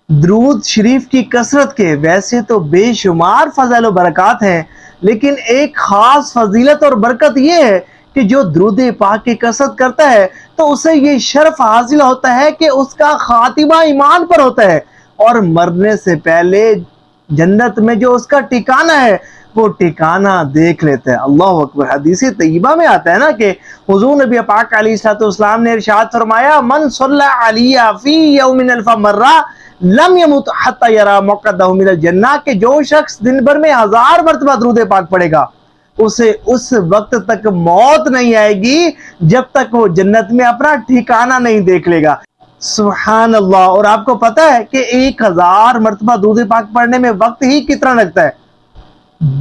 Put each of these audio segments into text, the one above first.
درود شریف کی کثرت کے ویسے تو بے شمار فضائل و برکات ہیں، لیکن ایک خاص فضیلت اور برکت یہ ہے کہ جو درود پاک کی کثرت کرتا ہے تو اسے یہ شرف حاصل ہوتا ہے کہ اس کا خاتمہ ایمان پر ہوتا ہے اور مرنے سے پہلے جنت میں جو اس کا ٹھکانہ ہے وہ ٹھکانہ دیکھ لیتا ہے۔ اللہ اکبر۔ حدیث طیبہ میں آتا ہے نا کہ حضور نبی پاک علیہ الصلوۃ والسلام نے ارشاد فرمایا، من صلی علیہ فی یوم الف مرہ لم یمت حتی یرا مقعدہ من الجنہ، کہ جو شخص دن بھر میں 1000 مرتبہ درود پاک پڑھے گا اسے اس وقت تک موت نہیں آئے گی جب تک وہ جنت میں اپنا ٹھکانہ نہیں دیکھ لے گا۔ سبحان اللہ۔ اور آپ کو پتہ ہے کہ 1000 مرتبہ درود پاک پڑھنے میں وقت ہی کتنا لگتا ہے؟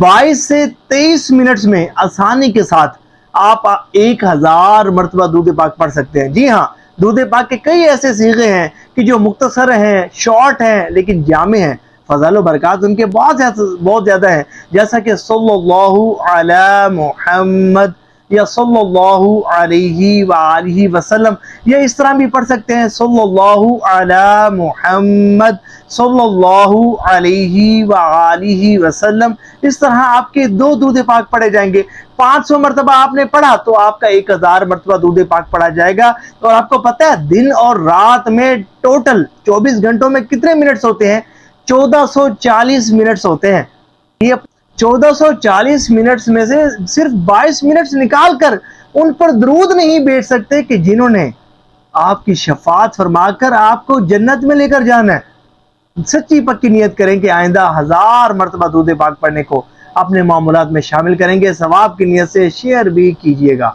22 سے 23 منٹس میں آسانی کے ساتھ آپ 1000 مرتبہ درود پاک پڑھ سکتے ہیں۔ جی ہاں، درود پاک کے کئی ایسے صیغے ہیں کہ جو مختصر ہیں، شارٹ ہیں، لیکن جامع ہیں۔ فضائل و برکات ان کے بہت زیادہ ہیں، جیسا کہ صلی اللہ علی محمد یا صلی اللہ علیہ وآلہ وسلم، یا اس طرح بھی پڑھ سکتے ہیں صلی اللہ علی محمد صلی اللہ علیہ وآلہ وسلم۔ اس طرح آپ کے 2 درود پاک پڑھے جائیں گے۔ 500 مرتبہ آپ نے پڑھا تو آپ کا 1000 مرتبہ درود پاک پڑھا جائے گا۔ اور آپ کو پتہ ہے دن اور رات میں ٹوٹل 24 گھنٹوں میں کتنے منٹس ہوتے ہیں؟ 1440 منٹس ہوتے ہیں۔ یہ 1440 منٹس میں سے صرف 22 منٹس نکال کر ان پر درود نہیں بھیج سکتے کہ جنہوں نے آپ کی شفاعت فرما کر آپ کو جنت میں لے کر جانا ہے۔ سچی پکی نیت کریں کہ آئندہ 1000 مرتبہ درود پاک پڑھنے کو اپنے معمولات میں شامل کریں گے۔ ثواب کی نیت سے شیئر بھی کیجیے گا۔